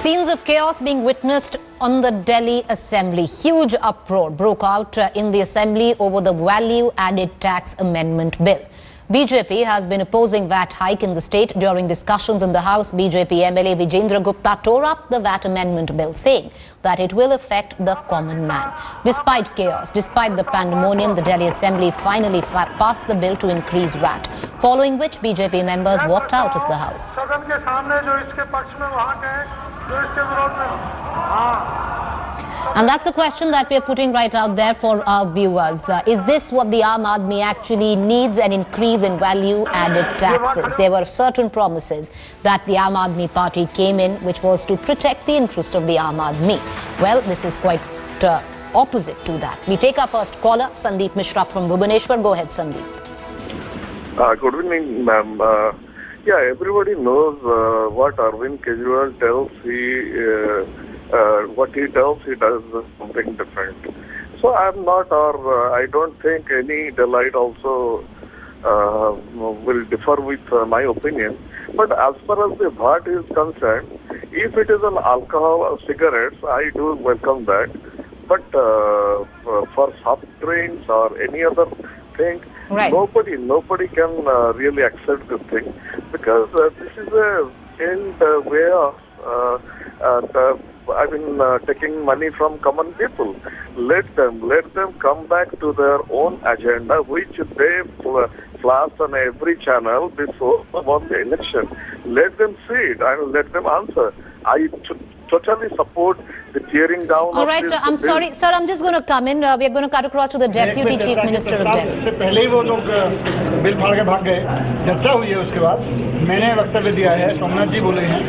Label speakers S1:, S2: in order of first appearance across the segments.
S1: Scenes of chaos being witnessed on the Delhi Assembly. Huge uproar broke out in the Assembly over the value-added tax amendment bill. BJP has been opposing VAT hike in the state. During discussions in the House, BJP MLA Vijender Gupta tore up the VAT amendment bill, saying that it will affect the common man. Despite chaos, despite the pandemonium, the Delhi Assembly finally passed the bill to increase VAT, following which BJP members walked out of the House. And that's the question that we're putting right out there for our viewers. Is this what the Aam Aadmi actually needs, an increase in value-added taxes? There were certain promises that the Aam Aadmi party came in, which was to protect the interest of the Aam Aadmi. Well, this is quite opposite to that. We take our first caller, Sandeep Mishra from Bhubaneswar. Go ahead, Sandeep.
S2: Good evening, ma'am. Yeah, everybody knows what Arvind Kejriwal tells. What he tells, he does something different. So I'm not, or I don't think any Delite also will differ with my opinion. But as far as the VAT is concerned, if it is an alcohol or cigarettes, I do welcome that. But for soft drinks or any other thing,
S1: right,
S2: nobody can really accept this thing, because this is a end way of taking money from common people. Let them come back to their own agenda, which they flash on every channel before the election. Let them see it and let them answer. I totally support the tearing down.
S1: All right, I'm sorry, sir, I'm just going to come in. We are going to cut across to the Deputy Chief Minister of Delhi.
S3: इससे पहले ही वो लोग bill फाड़ के भाग गए, चर्चा हुई है उसके बाद मैंने वक्तव्य दिया है, सोमनाथ जी बोले हैं,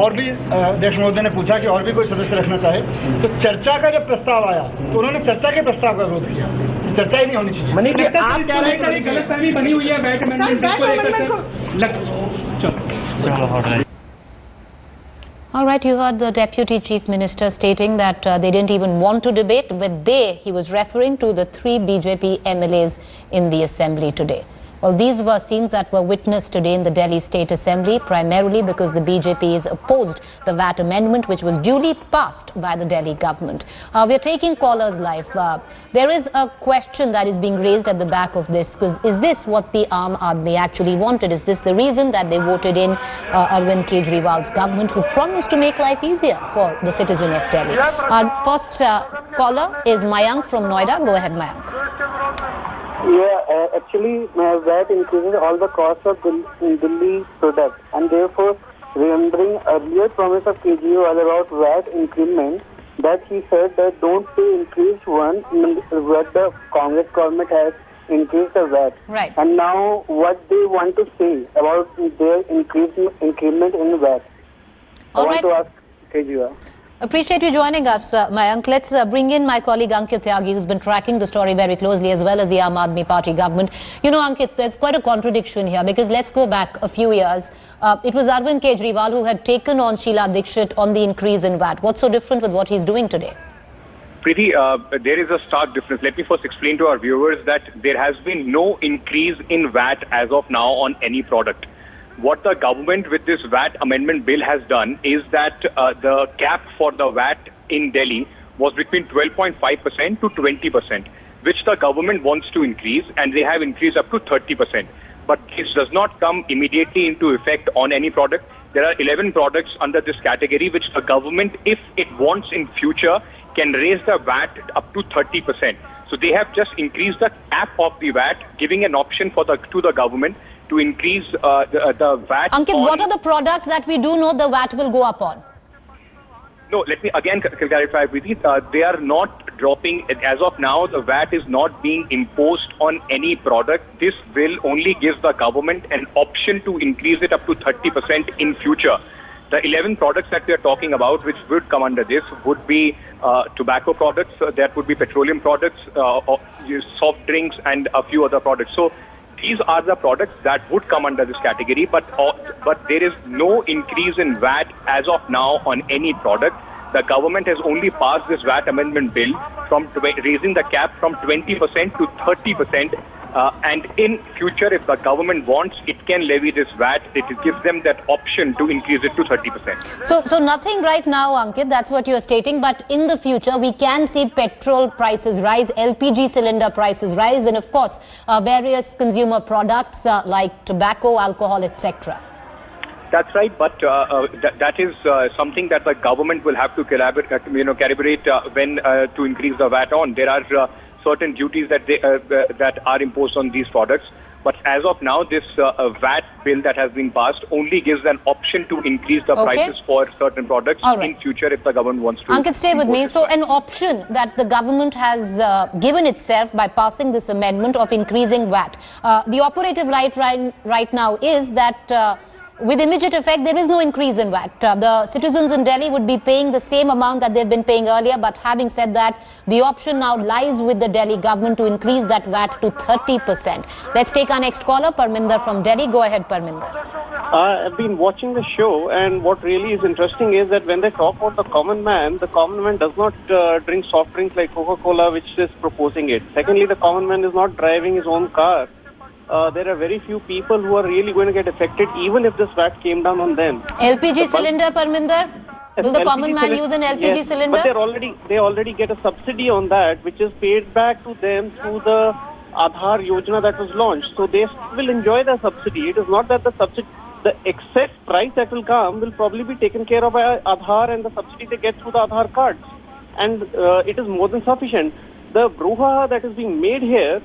S3: और भी अध्यक्ष महोदय ने पूछा कि और भी कोई सदस्य रखना चाहे, तो चर्चा का जब प्रस्ताव आया तो उन्होंने चर्चा के प्रस्ताव का विरोध किया, चर्चा ही नहीं होनी चाहिए। मनीष जी, आप कह रहे हैं कि गलतफहमी बनी हुई है वैट अमेंडमेंट को लेकर।
S1: All right, you heard the Deputy Chief Minister stating that they didn't even want to debate. With they, he was referring to the 3 BJP MLAs in the Assembly today. Well, these were scenes that were witnessed today in the Delhi State Assembly, primarily because the BJP is opposed the VAT amendment, which was duly passed by the Delhi government. We are taking callers live. There is a question that is being raised at the back of this, because is this what the Aam Aadmi actually wanted? Is this the reason that they voted in Arvind Kejriwal's government, who promised to make life easier for the citizen of Delhi? Our first caller is Mayank from Noida. Go ahead, Mayank.
S4: Yeah, actually, VAT increases all the costs of Delhi products, and therefore, remembering earlier promise of Kejriwal about VAT increment, that he said that don't pay increased one, what the Congress government has increased the VAT.
S1: Right.
S4: And now, what they want to say about their increment in VAT. I want to ask Kejriwal.
S1: Appreciate you joining us, Mayank. Let's bring in my colleague Ankit Tyagi, who's been tracking the story very closely, as well as the Aam Aadmi Party government. You know, Ankit, there's quite a contradiction here, because let's go back a few years. It was Arvind Kejriwal who had taken on Sheila Dikshit on the increase in VAT. What's so different with what he's doing today?
S5: Preeti, there is a stark difference. Let me first explain to our viewers that there has been no increase in VAT as of now on any product. What the government with this VAT amendment bill has done is that the cap for the VAT in Delhi was between 12.5% to 20%, which the government wants to increase, and they have increased up to 30%. But this does not come immediately into effect on any product. There are 11 products under this category, which the government, if it wants in future, can raise the VAT up to 30%. So they have just increased the cap of the VAT, giving an option for to the government to increase the VAT.
S1: Ankit, what are the products that we do know the VAT will go up on?
S5: No, let me again clarify with you. They are not dropping. As of now, the VAT is not being imposed on any product. This will only give the government an option to increase it up to 30% in future. The 11 products that we are talking about, which would come under this, would be tobacco products, that would be petroleum products, soft drinks, and a few other products. So these are the products that would come under this category, but there is no increase in VAT as of now on any product. The government has only passed this VAT amendment bill from raising the cap from 20% to 30% And in future, if the government wants, it can levy this VAT. It gives them that option to increase it to 30%.
S1: So nothing right now, Ankit, that's what you're stating. But in the future, we can see petrol prices rise, LPG cylinder prices rise, and of course, various consumer products like tobacco, alcohol, etc.
S5: That's right, but that is something that the government will have to calibrate when to increase the VAT on. There are certain duties that that are imposed on these products. But as of now, this VAT bill that has been passed only gives an option to increase the prices for certain products in future if the government wants to.
S1: Ankit, stay with me. So an option that the government has given itself by passing this amendment of increasing VAT. The operative right now is that with immediate effect, there is no increase in VAT. The citizens in Delhi would be paying the same amount that they've been paying earlier. But having said that, the option now lies with the Delhi government to increase that VAT to 30%. Let's take our next caller, Parminder from Delhi. Go ahead, Parminder.
S6: I've been watching the show, and what really is interesting is that when they talk about the common man does not drink soft drinks like Coca-Cola, which is proposing it. Secondly, the common man is not driving his own car. There are very few people who are really going to get affected, even if this VAT came down on them.
S1: LPG cylinder, Parminder? Will the common man use an LPG cylinder?
S6: But they already get a subsidy on that, which is paid back to them through the Aadhaar Yojana that was launched. So they will enjoy the subsidy. It is not that the excess price that will come will probably be taken care of by Aadhaar and the subsidy they get through the Aadhaar cards. And it is more than sufficient. The brouhaha that is being made here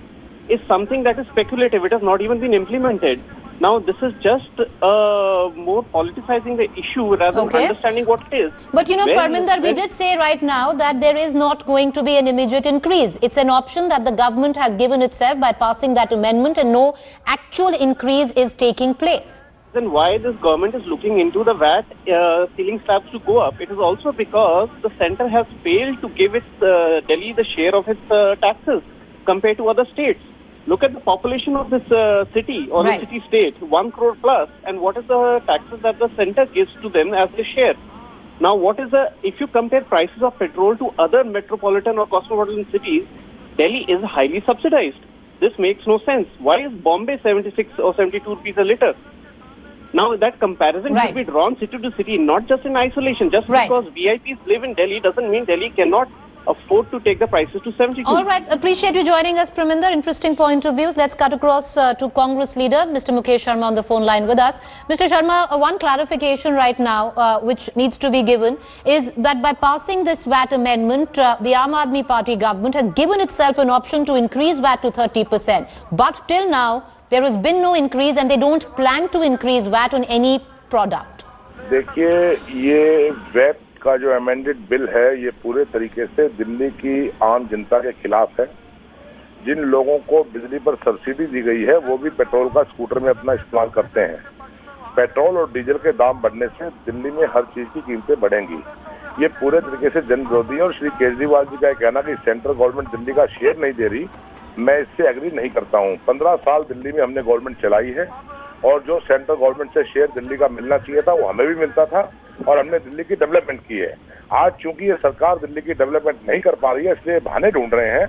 S6: is something that is speculative. It has not even been implemented. Now, this is just more politicizing the issue rather than understanding what it is.
S1: But Parminder, we did say right now that there is not going to be an immediate increase. It's an option that the government has given itself by passing that amendment, and no actual increase is taking place.
S6: Then why this government is looking into the VAT ceiling slabs to go up? It is also because the centre has failed to give its Delhi the share of its taxes compared to other states. Look at the population of this city or the city-state, 1 crore plus, and what is the taxes that the centre gives to them as a share? Now, if you compare prices of petrol to other metropolitan or cosmopolitan cities, Delhi is highly subsidized. This makes no sense. Why is Bombay 76 or 72 rupees a litre? Now, that comparison should be drawn city to city, not just in isolation. Just because VIPs live in Delhi doesn't mean Delhi cannot afford to take the prices to 72.
S1: All right. Appreciate you joining us, Parminder. Interesting point of views. Let's cut across to Congress leader, Mr. Mukesh Sharma on the phone line with us. Mr. Sharma, one clarification right now, which needs to be given, is that by passing this VAT amendment, the Aam Aadmi Party government has given itself an option to increase VAT to 30%. But till now, there has been no increase, and they don't plan to increase VAT on any product.
S7: देखिए, ये VAT का जो amended bill है, ये पूरे तरीके से दिल्ली की आम जनता के खिलाफ है। जिन लोगों को बिजली पर सब्सिडी दी गई है, वो भी पेट्रोल का स्कूटर में अपना इस्तेमाल करते हैं। पेट्रोल और डीजल के दाम बढ़ने से दिल्ली में हर चीज की कीमतें बढ़ेंगी। ये पूरे तरीके से जन विरोधी है और श्री केजरीवाल जी का कहना कि सेंट्रल गवर्नमेंट दिल्ली का शेयर नहीं दे रही, मैं इससे एग्री नहीं करता हूँ। 15 साल दिल्ली में हमने गवर्नमेंट चलाई है और जो सेंट्रल गवर्नमेंट से शेयर दिल्ली का मिलना चाहिए था, वो हमें भी मिलता था और हमने दिल्ली की डेवलपमेंट की है। आज चूंकि ये सरकार दिल्ली की डेवलपमेंट नहीं कर पा रही है, इसलिए बहाने ढूंढ रहे हैं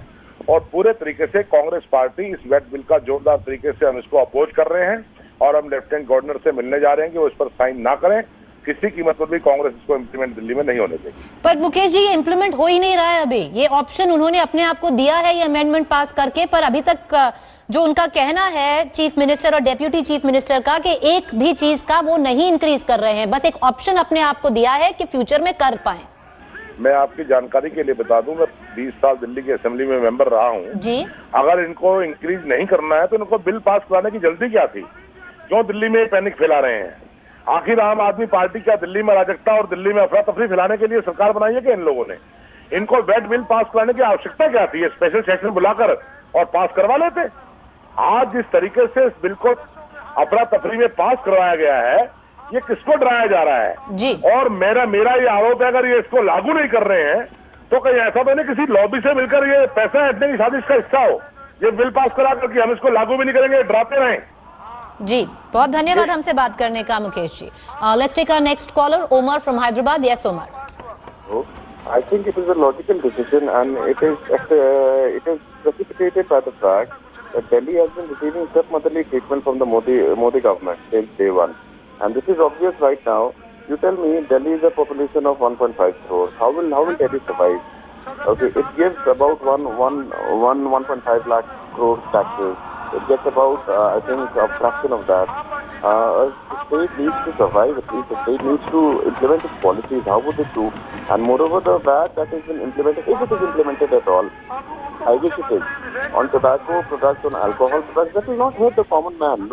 S7: और पूरे तरीके से कांग्रेस पार्टी इस वेट बिल का जोरदार तरीके से हम इसको अपोज कर रहे हैं और हम लेफ्टिनेंट गवर्नर से मिलने जा रहे हैं कि वो इस पर साइन ना करें। किसी कीमत पर भी कांग्रेस इसको इम्प्लीमेंट दिल्ली में नहीं होने देगी।
S1: पर मुकेश जी, ये इम्प्लीमेंट हो ही नहीं रहा है अभी। ये ऑप्शन उन्होंने अपने आप को दिया है ये अमेंडमेंट पास करके, पर अभी तक जो उनका कहना है चीफ मिनिस्टर और डेप्यूटी चीफ मिनिस्टर का कि एक भी चीज का वो नहीं इंक्रीज कर रहे हैं, बस एक ऑप्शन अपने आप को दिया है कि फ्यूचर में कर पाए।
S7: मैं आपकी जानकारी के लिए बता दूं, मैं 20 साल दिल्ली की असेंबली में मेंबर रहा हूं जी। अगर इनको इंक्रीज नहीं करना है तो इनको बिल पास कराने की जल्दी क्या थी? क्यों दिल्ली में पैनिक फैला रहे हैं? आखिर आम आदमी पार्टी क्या दिल्ली में अराजकता और दिल्ली में अफरा तफरी फैलाने के लिए सरकार बनाई है क्या इन लोगों ने? इनको वेट बिल पास कराने की आवश्यकता क्या थी? स्पेशल सेशन बुलाकर और पास करवा लेते। आज जिस तरीके से इस बिल को अफरा तफरी में पास करवाया गया है, ये किसको डराया जा रहा है जी? और मेरा ये आरोप है, अगर ये इसको लागू नहीं कर रहे हैं तो कहीं ऐसा तो नहीं किसी लॉबी से मिलकर ये पैसा ऐंठने की साजिश का हिस्सा हो, ये बिल पास करा करके हम इसको लागू भी नहीं करेंगे, डराते रहें।
S1: जी, बहुत धन्यवाद हमसे बात करने का Mukesh ji. Let's take our next caller, Omar from Hyderabad. Yes Omar.
S8: I think it is a logical decision, and it is precipitated by the fact that Delhi has been receiving stepmotherly treatment from the Modi government since day one. And this is obvious right now. You tell me, Delhi is a population of 1.5 crores. How will Delhi survive? Okay, it gives about 1.5 lakh crores taxes. It gets about, I think, a fraction of that. The state needs to survive. At least the state needs to implement its policies. How would it do? And moreover, the VAT that has been implemented, if it is implemented at all, I wish it is, on tobacco products, on alcohol products, that will not hurt the common man.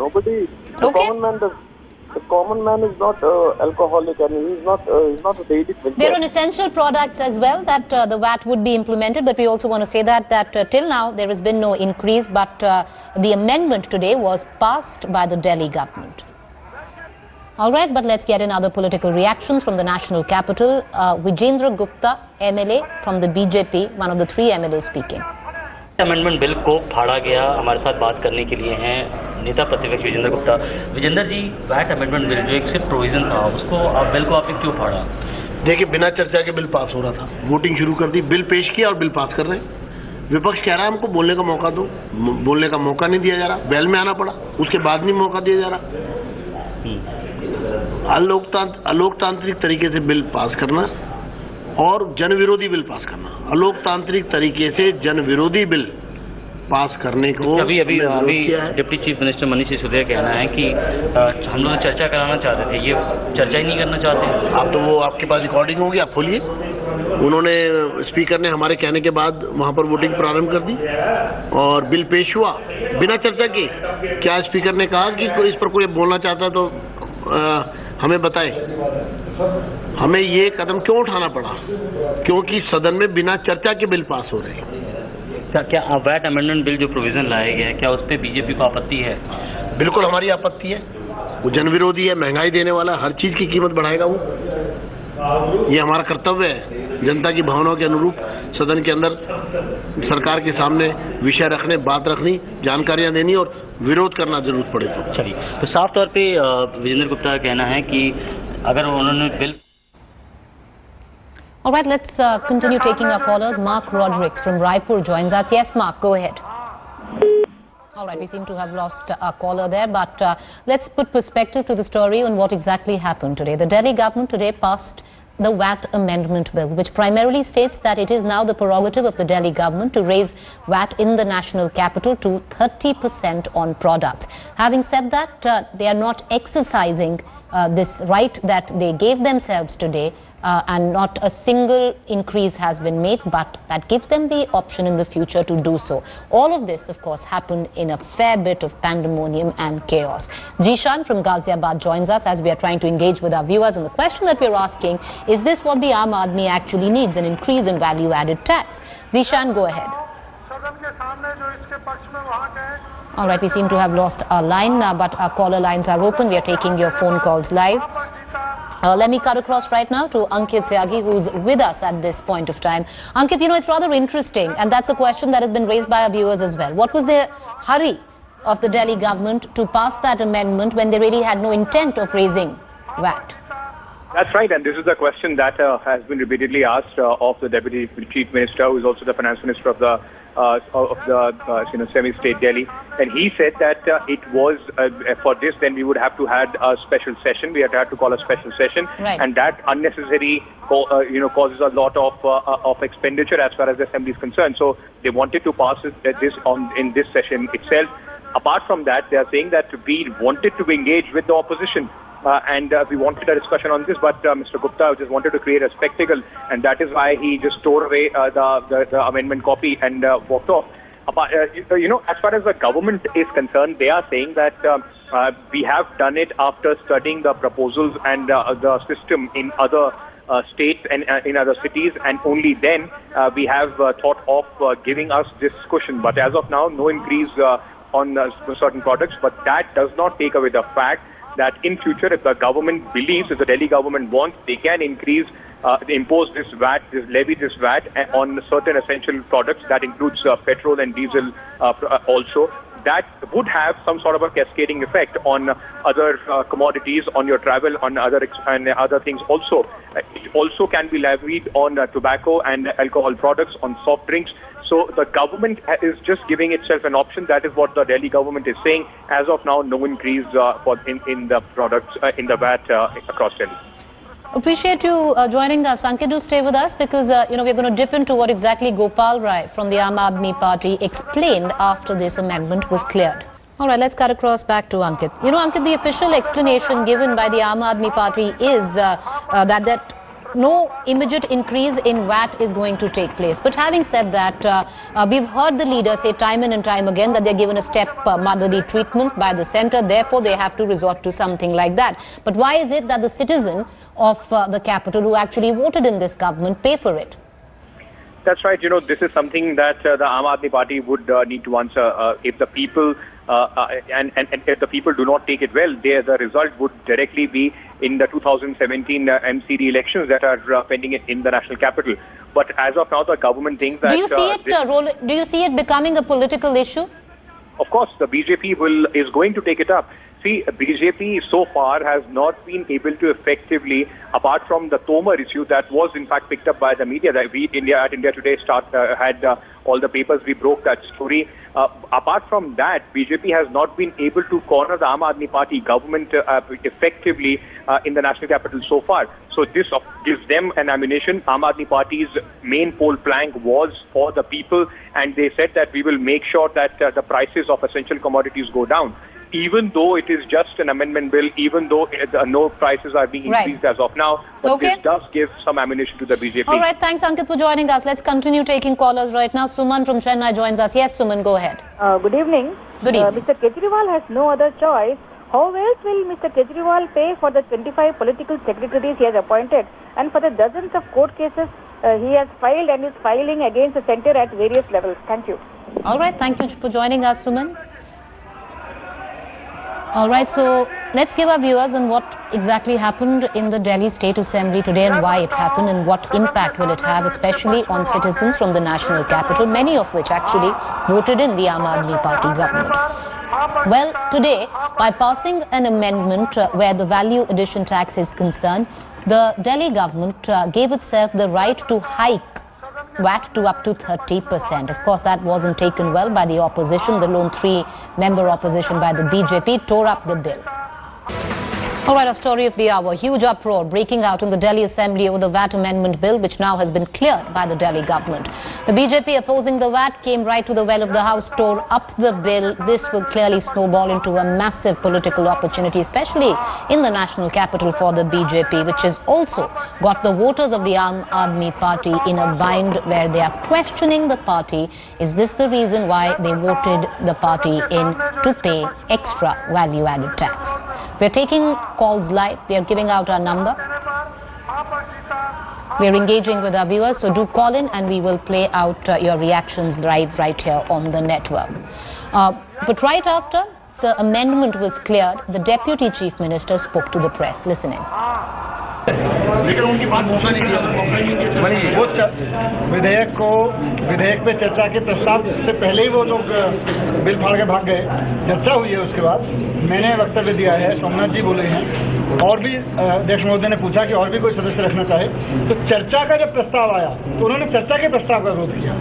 S8: The common man is not alcoholic, and he's not a daily drinker.
S1: There are essential products as well that the VAT would be implemented, but we also want to say that till now there has been no increase, but the amendment today was passed by the Delhi government. All right, but let's get in other political reactions from the national capital. Vijender Gupta, MLA from the BJP, one of the three MLAs speaking.
S9: Amendment bill को फाड़ा गया, हमारे साथ बात करने के लिए हैं नेता प्रतिपक्ष विजेंद्र गुप्ता। विजेंद्र जी, वैट अमेंडमेंट बिल जो एक सिर्फ प्रोविजन था, उसको बिल को आपने क्यों फाड़ा?
S10: देखिए, बिना चर्चा के बिल पास हो रहा था, वोटिंग शुरू कर दी, बिल पेश किया और बिल पास कर रहे हैं। विपक्ष कह रहा है हमको बोलने का मौका दो, बोलने का मौका नहीं दिया जा रहा, बैल में आना पड़ा, उसके बाद भी मौका दिया जा रहा। अलोकतांत्रिक तरीके से बिल पास करना और जनविरोधी बिल पास करना, अलोकतांत्रिक तरीके से जनविरोधी बिल पास करने को
S9: अभी deputy chief minister Manish Sisodia कहना है कि हम लोग चर्चा कराना चाहते थे, ये चर्चा ही नहीं करना चाहते।
S10: आप तो वो आपके पास रिकॉर्डिंग होगी, आप खोलिए। उन्होंने स्पीकर ने हमारे कहने के बाद वहां पर वोटिंग प्रारंभ कर दी और बिल पेश हुआ बिना चर्चा के। क्या स्पीकर ने कहा कि इस पर कोई बोलना चाहता तो हमें बताएं। हमें ये कदम क्यों उठाना पड़ा? क्योंकि सदन में बिना चर्चा के बिल पास हो रहे हैं।
S9: क्या वैट अमेंडमेंट बिल जो प्रोविजन लाया गया है, क्या उस पर बीजेपी को आपत्ति है?
S10: बिल्कुल हमारी आपत्ति है। वो जनविरोधी है, महंगाई देने वाला, हर चीज की कीमत बढ़ाएगा वो। ये हमारा कर्तव्य है जनता की भावनाओं के अनुरूप सदन के अंदर सरकार के सामने विषय रखने, बात रखनी, जानकारियां देनी और विरोध करना जरूरत पड़े तो।
S9: चलिए, तो साफ तौर पे विजेंद्र गुप्ता का कहना है कि अगर उन्होंने bill.
S1: All right, let's continue taking our callers. Mark Rodrigues from Raipur joins us. Yes, Mark, go ahead. All right, we seem to have lost our caller there, but let's put perspective to the story on what exactly happened today. The Delhi government today passed the VAT amendment bill, which primarily states that it is now the prerogative of the Delhi government to raise VAT in the national capital to 30% on products. Having said that, they are not exercising this right that they gave themselves today, and not a single increase has been made, but that gives them the option in the future to do so. All of this, of course, happened in a fair bit of pandemonium and chaos. Jishan from Ghaziabad joins us as we are trying to engage with our viewers. And the question that we're asking, is this what the Aam Aadmi actually needs, an increase in value-added tax? Zishan, go ahead. All right, we seem to have lost our line, but our caller lines are open. We are taking your phone calls live. Let me cut across right now to Ankit Tyagi, who's with us at this point of time. Ankit, you know, it's rather interesting, and that's a question that has been raised by our viewers as well. What was the hurry of the Delhi government to pass that amendment when they really had no intent of raising VAT?
S5: That's right, and this is a question that has been repeatedly asked of the Deputy Chief Minister, who is also the Finance Minister of the semi-state Delhi, and he said that it was for this, then we would have to have a special session. We had to call a special session,
S1: right.
S5: And that unnecessary, causes a lot of expenditure as far as the assembly is concerned. So they wanted to pass this in this session itself. Apart from that, they are saying that we wanted to engage with the opposition. And we wanted a discussion on this, but Mr. Gupta just wanted to create a spectacle, and that is why he just tore away the amendment copy and walked off. As far as the government is concerned, they are saying that we have done it after studying the proposals and the system in other states and in other cities, and only then we have thought of giving us this cushion. But as of now, no increase on certain products, but that does not take away the fact that in future, if the government believes, if the Delhi government wants, they can impose this VAT, levy this VAT on certain essential products. That includes petrol and diesel also. That would have some sort of a cascading effect on other commodities, on your travel, on other things also. It also can be levied on tobacco and alcohol products, on soft drinks. So the government is just giving itself an option. That is what the Delhi government is saying. As of now, no increase in the products in the VAT across Delhi.
S1: Appreciate you joining us. Ankit, do stay with us because, we're going to dip into what exactly Gopal Rai from the Aam Aadmi Party explained after this amendment was cleared. All right, let's cut across back to Ankit. Ankit, the official explanation given by the Aam Aadmi Party is that no immediate increase in VAT is going to take place. But having said that, we've heard the leaders say time and time again that they're given a step motherly treatment by the centre. Therefore, they have to resort to something like that. But why is it that the citizen of the capital who actually voted in this government pay for it?
S5: That's right. This is something that the Aam Aadmi Party would need to answer. If the people and if the people do not take it well, the result would directly be in the 2017 MCD elections that are pending in the national capital. But as of now, the government thinks that...
S1: Do you see it becoming a political issue?
S5: Of course, the BJP is going to take it up. See, BJP so far has not been able to effectively, apart from the Tomar issue that was in fact picked up by the media, that we at India Today had all the papers, we broke that story. Apart from that, BJP has not been able to corner the Aam Aadmi Party government effectively in the national capital so far. So this gives them an ammunition. Aam Aadmi Party's main poll plank was for the people, and they said that we will make sure that the prices of essential commodities go down. Even though it is just an amendment bill, even though no prices are being increased as of now, but this does give some ammunition to the BJP.
S1: All right, thanks Ankit for joining us. Let's continue taking callers right now. Suman from Chennai joins us. Yes, Suman, go ahead.
S11: Good evening.
S1: Good evening.
S11: Mr. Kejriwal has no other choice. How else will Mr. Kejriwal pay for the 25 political secretaries he has appointed and for the dozens of court cases he has filed and is filing against the centre at various levels? Thank you.
S1: All right, thank you for joining us, Suman. All right, so let's give our viewers on what exactly happened in the Delhi State Assembly today and why it happened and what impact will it have, especially on citizens from the national capital, many of which actually voted in the Aam Aadmi Party government. Well, today, by passing an amendment where the value addition tax is concerned, the Delhi government gave itself the right to hike VAT to up to 30%. Of course, that wasn't taken well by the opposition. The lone three-member opposition by the BJP tore up the bill. All right, our story of the hour. Huge uproar breaking out in the Delhi Assembly over the VAT amendment bill, which now has been cleared by the Delhi government. The BJP opposing the VAT came right to the well of the House, tore up the bill. This will clearly snowball into a massive political opportunity, especially in the national capital for the BJP, which has also got the voters of the Aam Aadmi Party in a bind where they are questioning the party. Is this the reason why they voted the party in to pay extra value-added tax? We're taking calls live. We are giving out our number. We are engaging with our viewers, so do call in and we will play out your reactions live right here on the network. But right after the amendment was cleared, the Deputy Chief Minister spoke to the press. Listen in.
S3: लेकिन उनकी बात पूछना नहीं किया वो विधेयक पे चर्चा के प्रस्ताव से पहले ही वो लोग बिल फाड़ के भाग गए। चर्चा हुई है उसके बाद मैंने वक्तव्य दिया है, सोमनाथ जी बोले हैं और भी अध्यक्ष महोदय ने पूछा कि और भी कोई सदस्य रखना चाहे, तो चर्चा का जब प्रस्ताव आया तो उन्होंने चर्चा के प्रस्ताव का विरोध किया।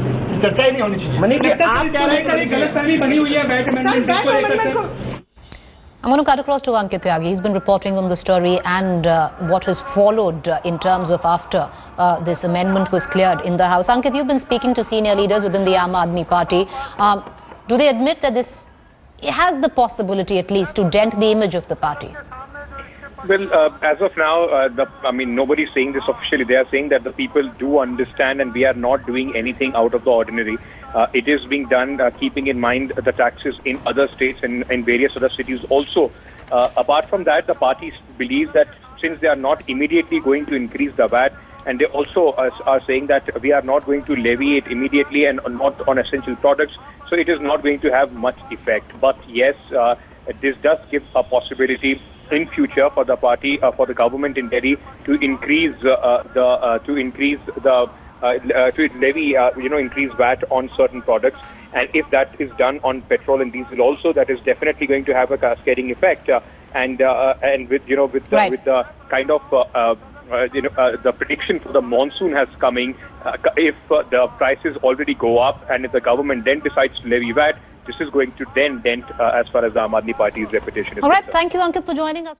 S3: चर्चा ही नहीं होनी चाहिए।
S12: गलतफहमी बनी हुई है वैट अमेंडमेंट को लेकर।
S1: I'm going to cut across to Ankit Tyagi. He's been reporting on the story and what has followed in terms of after this amendment was cleared in the House. Ankit, you've been speaking to senior leaders within the Aam Aadmi Party. Do they admit that this has the possibility at least to dent the image of the party?
S5: Well, as of now, nobody's saying this officially. They are saying that the people do understand and we are not doing anything out of the ordinary. It is being done keeping in mind the taxes in other states and in various other cities also. Apart from that, the party believes that since they are not immediately going to increase the VAT, and they also are saying that we are not going to levy it immediately and not on essential products, so it is not going to have much effect. But yes, this does give a possibility in future for the party, for the government in Delhi to increase increase VAT on certain products, and if that is done on petrol and diesel also, that is definitely going to have a cascading effect. And with the kind of the prediction for the monsoon has coming. If the prices already go up, and if the government then decides to levy VAT, this is going to then dent as far as the Aam Aadmi Party's reputation is
S1: All right,
S5: concerned.
S1: thank you, Ankit, for joining us.